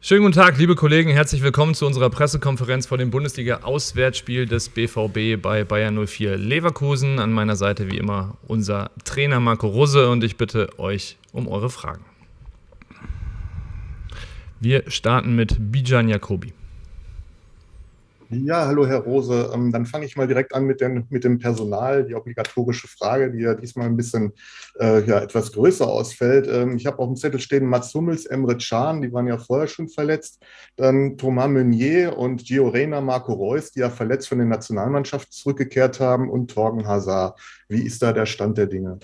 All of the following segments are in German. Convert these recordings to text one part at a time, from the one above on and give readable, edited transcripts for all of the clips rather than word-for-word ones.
Schönen guten Tag, liebe Kollegen. Herzlich willkommen zu unserer Pressekonferenz vor dem Bundesliga-Auswärtsspiel des BVB bei Bayer 04 Leverkusen. An meiner Seite wie immer unser Trainer Marco Rose und ich bitte euch um eure Fragen. Wir starten mit Bijan Jacobi. Ja, hallo Herr Rose. Dann fange ich mal direkt an mit dem Personal. Die obligatorische Frage, die ja diesmal ein bisschen etwas größer ausfällt. Ich habe auf dem Zettel stehen Mats Hummels, Emre Can, die waren ja vorher schon verletzt. Dann Thomas Meunier und Gio Reyna, Marco Reus, die ja verletzt von der Nationalmannschaft zurückgekehrt haben, und Thorgan Hazard. Wie ist da der Stand der Dinge?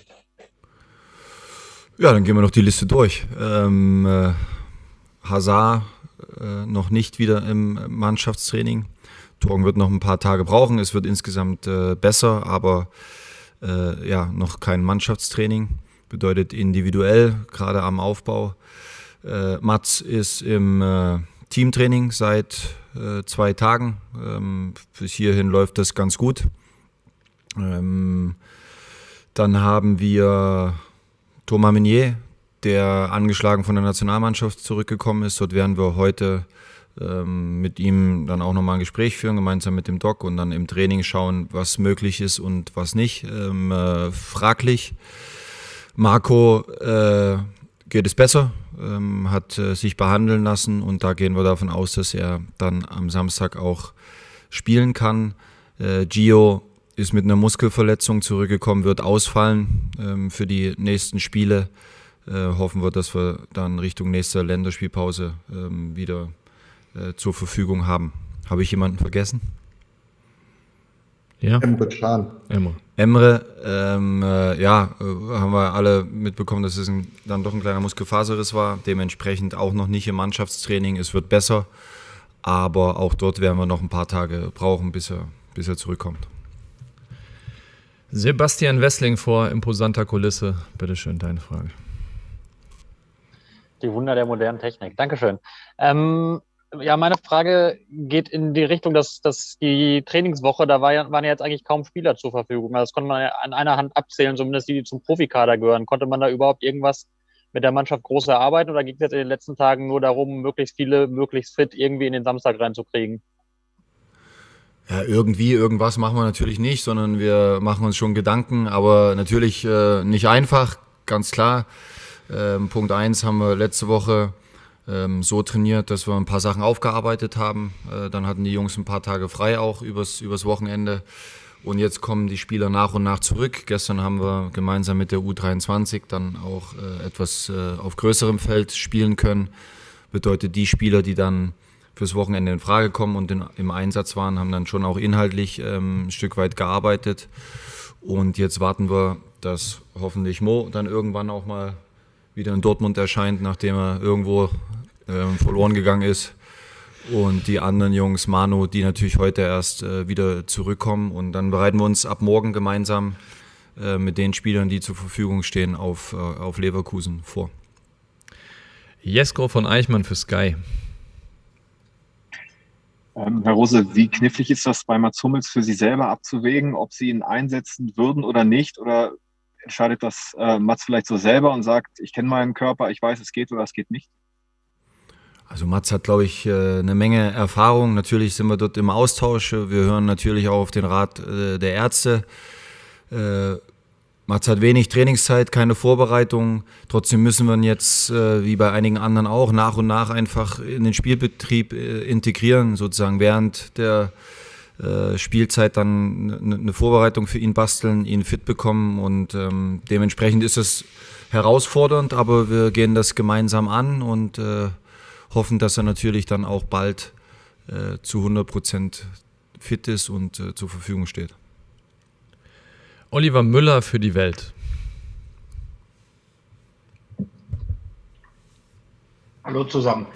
Ja, dann gehen wir noch die Liste durch. Hazard noch nicht wieder im Mannschaftstraining. Thorgan wird noch ein paar Tage brauchen. Es wird insgesamt besser, aber noch kein Mannschaftstraining. Bedeutet individuell, gerade am Aufbau. Mats ist im Teamtraining seit 2 Tagen. Bis hierhin läuft das ganz gut. Dann haben wir Thomas Meunier, der angeschlagen von der Nationalmannschaft zurückgekommen ist. Dort werden wir heute mit ihm dann auch nochmal ein Gespräch führen, gemeinsam mit dem Doc, und dann im Training schauen, was möglich ist und was nicht. Fraglich. Marco geht es besser, hat sich behandeln lassen, und da gehen wir davon aus, dass er dann am Samstag auch spielen kann. Gio ist mit einer Muskelverletzung zurückgekommen, wird ausfallen für die nächsten Spiele. Hoffen wir, dass wir dann Richtung nächster Länderspielpause wieder zur Verfügung haben. Habe ich jemanden vergessen? Ja. Emre Can. Emre, haben wir alle mitbekommen, dass es dann doch ein kleiner Muskelfaserriss war. Dementsprechend auch noch nicht im Mannschaftstraining. Es wird besser, aber auch dort werden wir noch ein paar Tage brauchen, bis er zurückkommt. Sebastian Wessling vor imposanter Kulisse. Bitte schön, deine Frage. Die Wunder der modernen Technik. Dankeschön. Meine Frage geht in die Richtung, dass die Trainingswoche, da waren ja jetzt eigentlich kaum Spieler zur Verfügung. Das konnte man ja an einer Hand abzählen, zumindest die zum Profikader gehören. Konnte man da überhaupt irgendwas mit der Mannschaft groß erarbeiten, oder ging es jetzt in den letzten Tagen nur darum, möglichst viele, möglichst fit irgendwie in den Samstag reinzukriegen? Ja, irgendwas machen wir natürlich nicht, sondern wir machen uns schon Gedanken, aber natürlich nicht einfach, ganz klar. Punkt 1 haben wir letzte Woche so trainiert, dass wir ein paar Sachen aufgearbeitet haben. Dann hatten die Jungs ein paar Tage frei auch übers Wochenende. Und jetzt kommen die Spieler nach und nach zurück. Gestern haben wir gemeinsam mit der U23 dann auch etwas auf größerem Feld spielen können. Bedeutet, die Spieler, die dann fürs Wochenende in Frage kommen und im Einsatz waren, haben dann schon auch inhaltlich ein Stück weit gearbeitet. Und jetzt warten wir, dass hoffentlich Mo dann irgendwann auch mal wieder in Dortmund erscheint, nachdem er irgendwo verloren gegangen ist. Und die anderen Jungs, Manu, die natürlich heute erst wieder zurückkommen. Und dann bereiten wir uns ab morgen gemeinsam mit den Spielern, die zur Verfügung stehen, auf Leverkusen vor. Jesko von Eichmann für Sky. Herr Rose, wie knifflig ist das bei Mats Hummels für Sie selber abzuwägen, ob Sie ihn einsetzen würden oder nicht? Oder entscheidet das Mats vielleicht so selber und sagt, ich kenne meinen Körper, ich weiß, es geht oder es geht nicht? Also Mats hat, glaube ich, eine Menge Erfahrung. Natürlich sind wir dort im Austausch. Wir hören natürlich auch auf den Rat der Ärzte. Mats hat wenig Trainingszeit, keine Vorbereitung. Trotzdem müssen wir ihn jetzt, wie bei einigen anderen auch, nach und nach einfach in den Spielbetrieb integrieren, sozusagen während der Spielzeit dann eine Vorbereitung für ihn basteln, ihn fit bekommen, und dementsprechend ist es herausfordernd, aber wir gehen das gemeinsam an und hoffen, dass er natürlich dann auch bald zu 100% fit ist und zur Verfügung steht. Oliver Müller für die Welt. Hallo zusammen.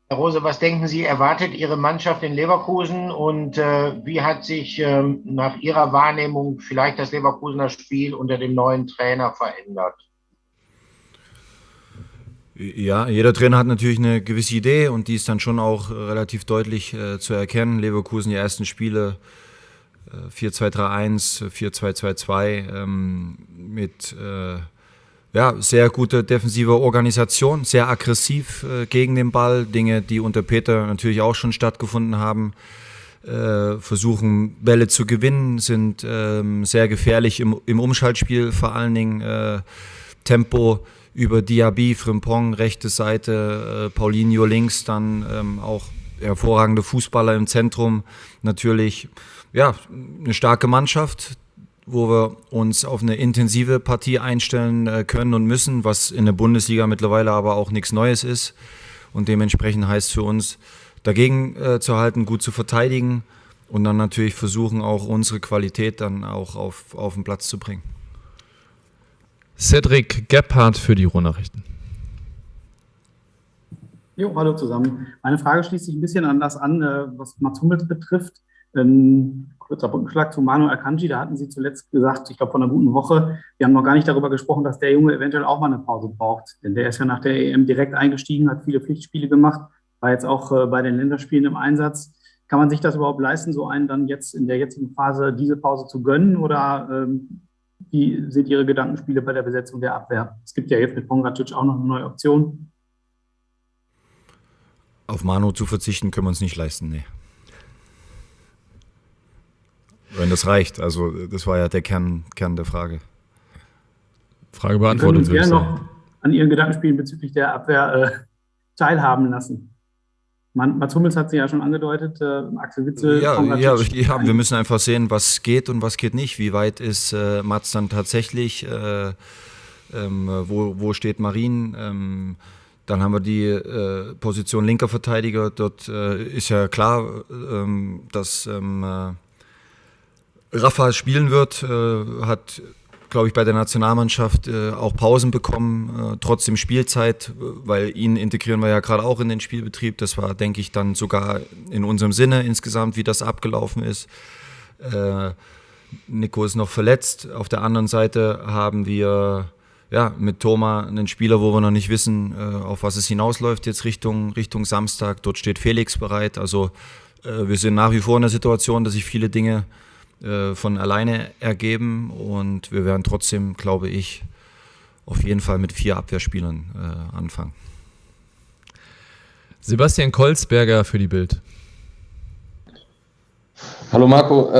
Herr Rose, was denken Sie, erwartet Ihre Mannschaft in Leverkusen, und wie hat sich nach Ihrer Wahrnehmung vielleicht das Leverkusener Spiel unter dem neuen Trainer verändert? Ja, jeder Trainer hat natürlich eine gewisse Idee, und die ist dann schon auch relativ deutlich zu erkennen. Leverkusen, die ersten Spiele 4-2-3-1, 4-2-2-2 mit ja, sehr gute defensive Organisation, sehr aggressiv gegen den Ball, Dinge, die unter Peter natürlich auch schon stattgefunden haben. Versuchen Bälle zu gewinnen, sind sehr gefährlich im Umschaltspiel, vor allen Dingen Tempo über Diaby, Frimpong, rechte Seite, Paulinho links, dann auch hervorragende Fußballer im Zentrum. Natürlich, ja, eine starke Mannschaft, wo wir uns auf eine intensive Partie einstellen können und müssen, was in der Bundesliga mittlerweile aber auch nichts Neues ist. Und dementsprechend heißt für uns, dagegen zu halten, gut zu verteidigen und dann natürlich versuchen, auch unsere Qualität dann auch auf den Platz zu bringen. Cedric Gebhardt für die Ruhrnachrichten. Jo, hallo zusammen. Meine Frage schließt sich ein bisschen an das an, was Mats Hummels betrifft. Kurzer Brückenschlag zu Manu Akanji, da hatten Sie zuletzt gesagt, ich glaube vor einer guten Woche, wir haben noch gar nicht darüber gesprochen, dass der Junge eventuell auch mal eine Pause braucht. Denn der ist ja nach der EM direkt eingestiegen, hat viele Pflichtspiele gemacht, war jetzt auch bei den Länderspielen im Einsatz. Kann man sich das überhaupt leisten, so einen dann jetzt in der jetzigen Phase diese Pause zu gönnen? Oder wie sind Ihre Gedankenspiele bei der Besetzung der Abwehr? Es gibt ja jetzt mit Pongracic auch noch eine neue Option. Auf Manu zu verzichten können wir uns nicht leisten, nee. Wenn das reicht, also das war ja der Kern der Frage. Frage beantwortet. Wir können uns gerne noch an Ihren Gedankenspielen bezüglich der Abwehr teilhaben lassen. Mats Hummels hat sie ja schon angedeutet, Axel Witsel. Ja, wir müssen einfach sehen, was geht und was geht nicht. Wie weit ist Mats dann tatsächlich? Wo steht Marin? Dann haben wir die Position linker Verteidiger. Dort ist ja klar, dass Rafa spielen wird, hat, glaube ich, bei der Nationalmannschaft auch Pausen bekommen, trotzdem Spielzeit, weil ihn integrieren wir ja gerade auch in den Spielbetrieb. Das war, denke ich, dann sogar in unserem Sinne insgesamt, wie das abgelaufen ist. Nico ist noch verletzt. Auf der anderen Seite haben wir mit Thoma einen Spieler, wo wir noch nicht wissen, auf was es hinausläuft jetzt Richtung Samstag. Dort steht Felix bereit. Also wir sind nach wie vor in der Situation, dass sich viele Dinge von alleine ergeben und wir werden trotzdem, glaube ich, auf jeden Fall mit 4 Abwehrspielern anfangen. Sebastian Kolzberger für die Bild. Hallo Marco,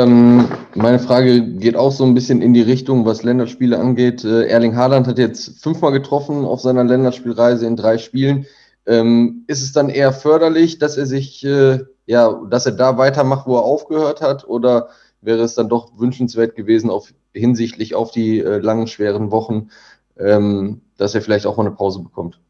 meine Frage geht auch so ein bisschen in die Richtung, was Länderspiele angeht. Erling Haaland hat jetzt 5-mal getroffen auf seiner Länderspielreise in 3 Spielen. Ist es dann eher förderlich, dass er sich, dass er da weitermacht, wo er aufgehört hat, oder wäre es dann doch wünschenswert gewesen, hinsichtlich auf die langen, schweren Wochen, dass er vielleicht auch mal eine Pause bekommt?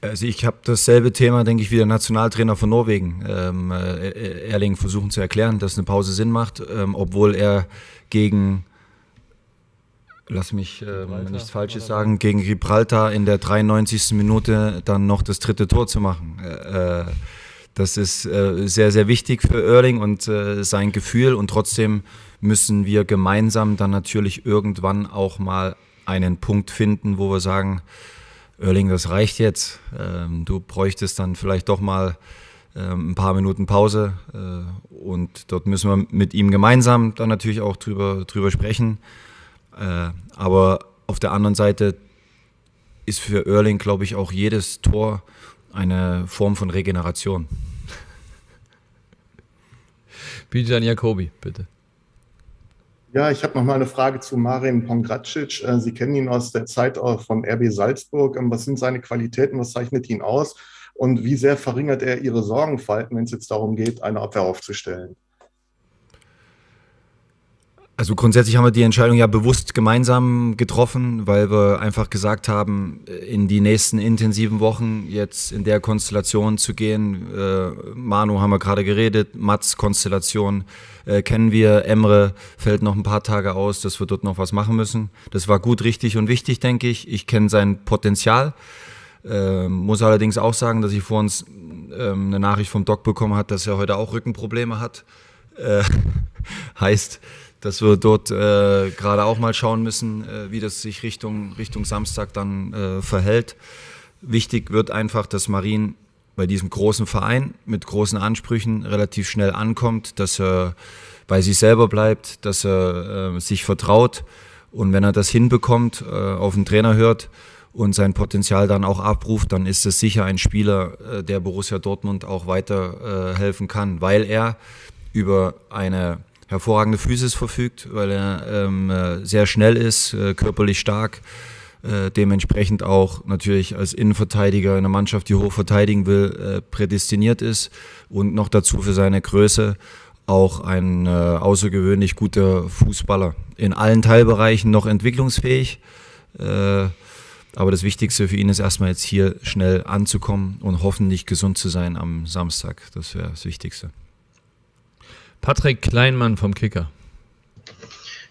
Also ich habe dasselbe Thema, denke ich, wie der Nationaltrainer von Norwegen. Erling versuchen zu erklären, dass eine Pause Sinn macht, obwohl er gegen, lass mich nichts Falsches sagen, gegen Gibraltar in der 93. Minute dann noch das 3. Tor zu machen. Das ist sehr, sehr wichtig für Erling und sein Gefühl, und trotzdem müssen wir gemeinsam dann natürlich irgendwann auch mal einen Punkt finden, wo wir sagen, Erling, das reicht jetzt. Du bräuchtest dann vielleicht doch mal ein paar Minuten Pause und dort müssen wir mit ihm gemeinsam dann natürlich auch drüber sprechen. Aber auf der anderen Seite ist für Erling, glaube ich, auch jedes Tor eine Form von Regeneration. Bijan Jacobi, bitte. Ja, ich habe noch mal eine Frage zu Marin Pongracic. Sie kennen ihn aus der Zeit von RB Salzburg. Was sind seine Qualitäten? Was zeichnet ihn aus? Und wie sehr verringert er Ihre Sorgenfalten, wenn es jetzt darum geht, eine Abwehr aufzustellen? Also grundsätzlich haben wir die Entscheidung ja bewusst gemeinsam getroffen, weil wir einfach gesagt haben, in die nächsten intensiven Wochen jetzt in der Konstellation zu gehen. Manu haben wir gerade geredet, Mats Konstellation kennen wir, Emre fällt noch ein paar Tage aus, dass wir dort noch was machen müssen. Das war gut, richtig und wichtig, denke ich. Ich kenne sein Potenzial. Muss allerdings auch sagen, dass ich vor uns eine Nachricht vom Doc bekommen habe, dass er heute auch Rückenprobleme hat. Heißt, dass wir dort gerade auch mal schauen müssen, wie das sich Richtung Samstag dann verhält. Wichtig wird einfach, dass Marin bei diesem großen Verein mit großen Ansprüchen relativ schnell ankommt, dass er bei sich selber bleibt, dass er sich vertraut und wenn er das hinbekommt, auf den Trainer hört und sein Potenzial dann auch abruft, dann ist es sicher ein Spieler, der Borussia Dortmund auch weiter helfen kann, weil er über eine hervorragende Physis verfügt, weil er sehr schnell ist, körperlich stark, dementsprechend auch natürlich als Innenverteidiger in einer Mannschaft, die hoch verteidigen will, prädestiniert ist und noch dazu für seine Größe auch ein außergewöhnlich guter Fußballer. In allen Teilbereichen noch entwicklungsfähig, aber das Wichtigste für ihn ist erstmal jetzt hier schnell anzukommen und hoffentlich gesund zu sein am Samstag. Das wäre das Wichtigste. Patrick Kleinmann vom Kicker.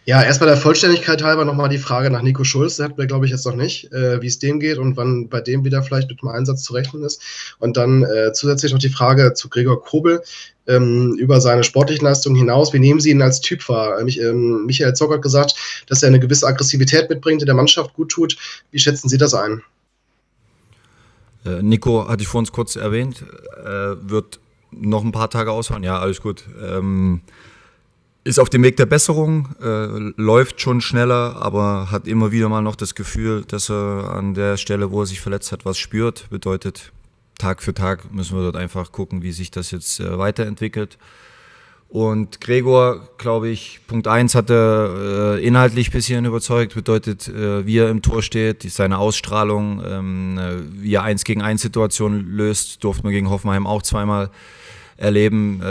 Ja, erstmal der Vollständigkeit halber nochmal die Frage nach Nico Schulz. Der hat mir, glaube ich, jetzt noch nicht, wie es dem geht und wann bei dem wieder vielleicht mit dem Einsatz zu rechnen ist. Und dann zusätzlich noch die Frage zu Gregor Kobel über seine sportlichen Leistungen hinaus. Wie nehmen Sie ihn als Typ wahr? Michael Zock hat gesagt, dass er eine gewisse Aggressivität mitbringt, die der Mannschaft gut tut. Wie schätzen Sie das ein? Nico hatte ich vor uns kurz erwähnt, wird noch ein paar Tage ausfallen. Ja, alles gut. Ist auf dem Weg der Besserung, läuft schon schneller, aber hat immer wieder mal noch das Gefühl, dass er an der Stelle, wo er sich verletzt hat, was spürt. Bedeutet, Tag für Tag müssen wir dort einfach gucken, wie sich das jetzt weiterentwickelt. Und Gregor, glaube ich, Punkt 1 hat er inhaltlich ein bisschen überzeugt. Bedeutet, wie er im Tor steht, seine Ausstrahlung, wie er 1-gegen-1 Situationen löst, durfte man gegen Hoffenheim auch zweimal erleben.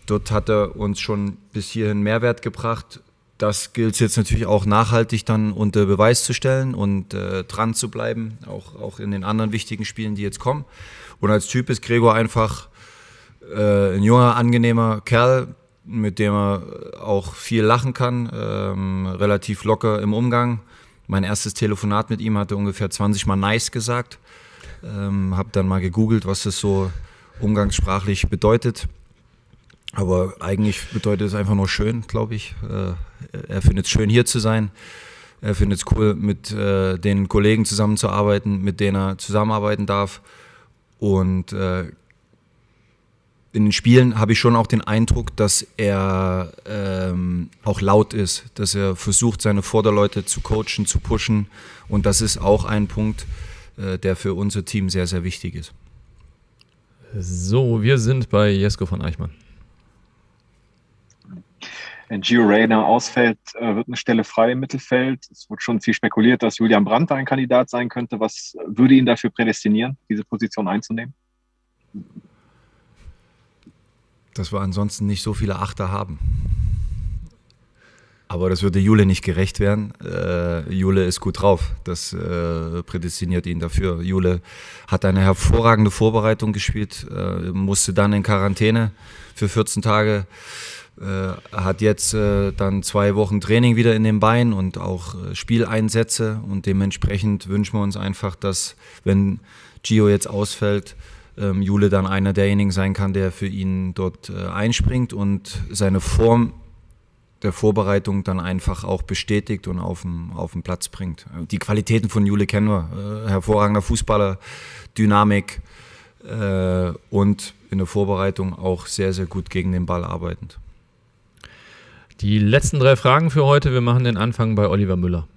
Dort hat er uns schon bis hierhin Mehrwert gebracht. Das gilt jetzt natürlich auch nachhaltig dann unter Beweis zu stellen und dran zu bleiben, auch in den anderen wichtigen Spielen, die jetzt kommen. Und als Typ ist Gregor einfach ein junger, angenehmer Kerl, mit dem er auch viel lachen kann, relativ locker im Umgang. Mein erstes Telefonat mit ihm hatte ungefähr 20 Mal nice gesagt. Habe dann mal gegoogelt, was das so umgangssprachlich bedeutet. Aber eigentlich bedeutet es einfach nur schön, glaube ich. Er findet es schön, hier zu sein. Er findet es cool, mit den Kollegen zusammenzuarbeiten, mit denen er zusammenarbeiten darf. Und in den Spielen habe ich schon auch den Eindruck, dass er auch laut ist, dass er versucht, seine Vorderleute zu coachen, zu pushen. Und das ist auch ein Punkt, der für unser Team sehr, sehr wichtig ist. So, wir sind bei Jesko von Eichmann. Wenn Gio Reyna ausfällt, wird eine Stelle frei im Mittelfeld. Es wird schon viel spekuliert, dass Julian Brandt ein Kandidat sein könnte. Was würde ihn dafür prädestinieren, diese Position einzunehmen? Dass wir ansonsten nicht so viele Achter haben. Aber das würde Jule nicht gerecht werden. Jule ist gut drauf. Das prädestiniert ihn dafür. Jule hat eine hervorragende Vorbereitung gespielt, musste dann in Quarantäne für 14 Tage. Hat jetzt dann 2 Wochen Training wieder in den Beinen und auch Spieleinsätze und dementsprechend wünschen wir uns einfach, dass, wenn Gio jetzt ausfällt, Jule dann einer derjenigen sein kann, der für ihn dort einspringt und seine Form der Vorbereitung dann einfach auch bestätigt und auf den Platz bringt. Die Qualitäten von Jule kennen wir. Hervorragender Fußballer, Dynamik und in der Vorbereitung auch sehr, sehr gut gegen den Ball arbeitend. Die letzten 3 Fragen für heute. Wir machen den Anfang bei Oliver Müller.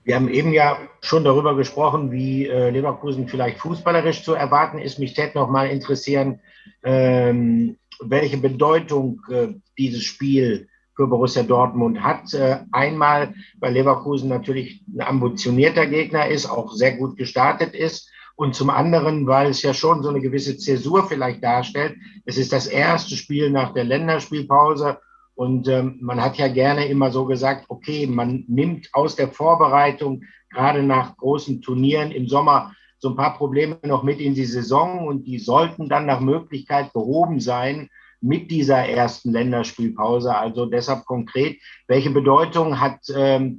Wir haben eben ja schon darüber gesprochen, wie Leverkusen vielleicht fußballerisch zu erwarten ist. Mich täte noch mal interessieren, welche Bedeutung dieses Spiel für Borussia Dortmund hat. Einmal, weil Leverkusen natürlich ein ambitionierter Gegner ist, auch sehr gut gestartet ist. Und zum anderen, weil es ja schon so eine gewisse Zäsur vielleicht darstellt. Es ist das erste Spiel nach der Länderspielpause. Und man hat ja gerne immer so gesagt, okay, man nimmt aus der Vorbereitung, gerade nach großen Turnieren im Sommer, so ein paar Probleme noch mit in die Saison. Und die sollten dann nach Möglichkeit behoben sein mit dieser ersten Länderspielpause. Also deshalb konkret, welche Bedeutung hat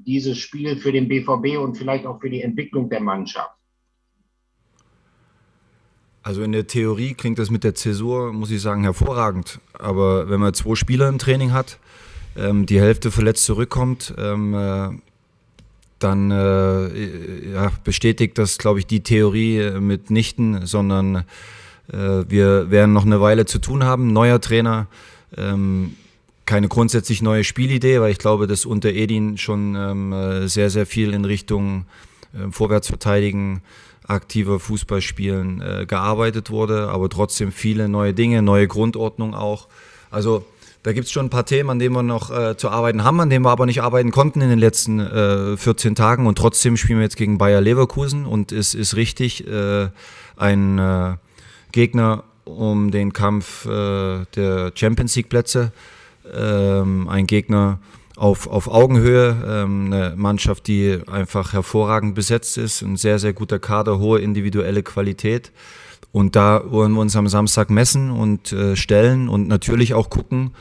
dieses Spiel für den BVB und vielleicht auch für die Entwicklung der Mannschaft? Also in der Theorie klingt das mit der Zäsur, muss ich sagen, hervorragend. Aber wenn man 2 Spieler im Training hat, die Hälfte verletzt zurückkommt, dann bestätigt das, glaube ich, die Theorie mitnichten, sondern Wir werden noch eine Weile zu tun haben. Neuer Trainer, keine grundsätzlich neue Spielidee, weil ich glaube, dass unter Edin schon sehr, sehr viel in Richtung Vorwärtsverteidigen, aktiver Fußball spielen gearbeitet wurde, aber trotzdem viele neue Dinge, neue Grundordnung auch. Also da gibt es schon ein paar Themen, an denen wir noch zu arbeiten haben, an denen wir aber nicht arbeiten konnten in den letzten 14 Tagen und trotzdem spielen wir jetzt gegen Bayer Leverkusen und es ist richtig ein Gegner um den Kampf der Champions League Plätze, ein Gegner auf Augenhöhe, eine Mannschaft, die einfach hervorragend besetzt ist, ein sehr, sehr guter Kader, hohe individuelle Qualität. Und da wollen wir uns am Samstag messen und stellen und natürlich auch gucken,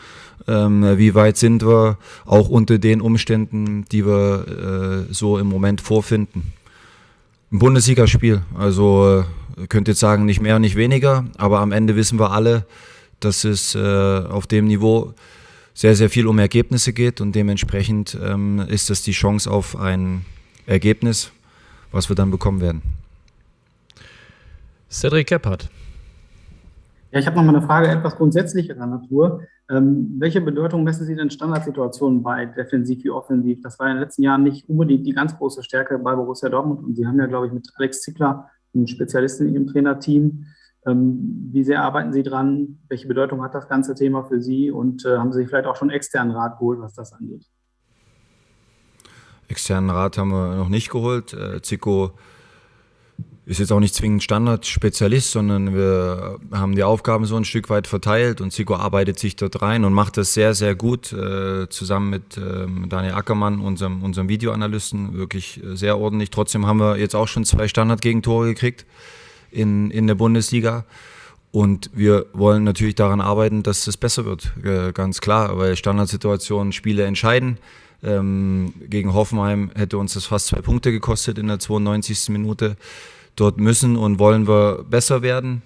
wie weit sind wir auch unter den Umständen, die wir so im Moment vorfinden. Ein Bundesligaspiel, also ihr könnt jetzt sagen, nicht mehr, nicht weniger, aber am Ende wissen wir alle, dass es auf dem Niveau sehr, sehr viel um Ergebnisse geht und dementsprechend ist das die Chance auf ein Ergebnis, was wir dann bekommen werden. Cedric Gebhardt. Ja, ich habe noch mal eine Frage etwas grundsätzlicherer Natur. Welche Bedeutung messen Sie denn Standardsituationen bei defensiv wie offensiv? Das war in den letzten Jahren nicht unbedingt die ganz große Stärke bei Borussia Dortmund und Sie haben ja, glaube ich, mit Alex Zickler einen Spezialisten in Ihrem Trainerteam. Wie sehr arbeiten Sie dran? Welche Bedeutung hat das ganze Thema für Sie? Und haben Sie vielleicht auch schon externen Rat geholt, was das angeht? Externen Rat haben wir noch nicht geholt. Zico ist jetzt auch nicht zwingend Standardspezialist, sondern wir haben die Aufgaben so ein Stück weit verteilt und Zico arbeitet sich dort rein und macht das sehr, sehr gut, zusammen mit Daniel Ackermann, unserem Videoanalysten, wirklich sehr ordentlich. Trotzdem haben wir jetzt auch schon 2 Standardgegentore gekriegt in der Bundesliga und wir wollen natürlich daran arbeiten, dass es besser wird, ganz klar, weil Standardsituationen Spiele entscheiden. Gegen Hoffenheim hätte uns das fast 2 Punkte gekostet in der 92. Minute. Dort müssen und wollen wir besser werden.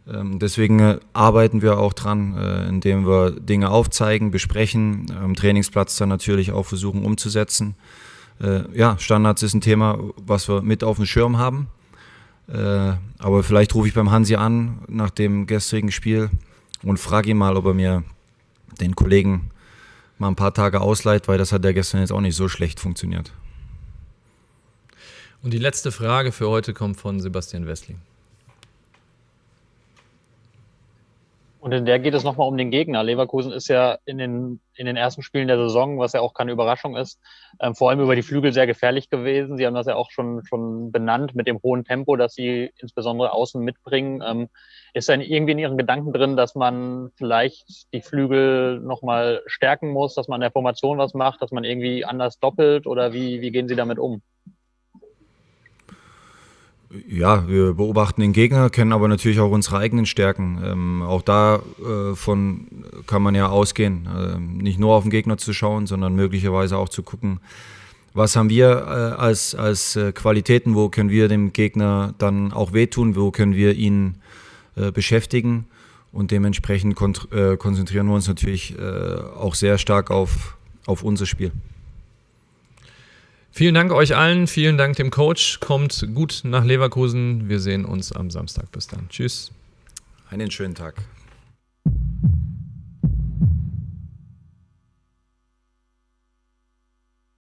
Deswegen arbeiten wir auch dran, indem wir Dinge aufzeigen, besprechen, am Trainingsplatz dann natürlich auch versuchen umzusetzen. Ja, Standards ist ein Thema, was wir mit auf dem Schirm haben. Aber vielleicht rufe ich beim Hansi an nach dem gestrigen Spiel und frage ihn mal, ob er mir den Kollegen mal ein paar Tage ausleiht, weil das hat ja gestern jetzt auch nicht so schlecht funktioniert. Und die letzte Frage für heute kommt von Sebastian Wessling. Und in der geht es nochmal um den Gegner. Leverkusen ist ja in den ersten Spielen der Saison, was ja auch keine Überraschung ist, vor allem über die Flügel sehr gefährlich gewesen. Sie haben das ja auch schon benannt mit dem hohen Tempo, das sie insbesondere außen mitbringen. Ist dann irgendwie in Ihren Gedanken drin, dass man vielleicht die Flügel nochmal stärken muss, dass man in der Formation was macht, dass man irgendwie anders doppelt oder wie gehen Sie damit um? Ja, wir beobachten den Gegner, kennen aber natürlich auch unsere eigenen Stärken. Auch davon kann man ja ausgehen, nicht nur auf den Gegner zu schauen, sondern möglicherweise auch zu gucken, was haben wir als Qualitäten, wo können wir dem Gegner dann auch wehtun, wo können wir ihn beschäftigen und dementsprechend konzentrieren wir uns natürlich auch sehr stark auf unser Spiel. Vielen Dank euch allen, vielen Dank dem Coach. Kommt gut nach Leverkusen. Wir sehen uns am Samstag. Bis dann. Tschüss. Einen schönen Tag.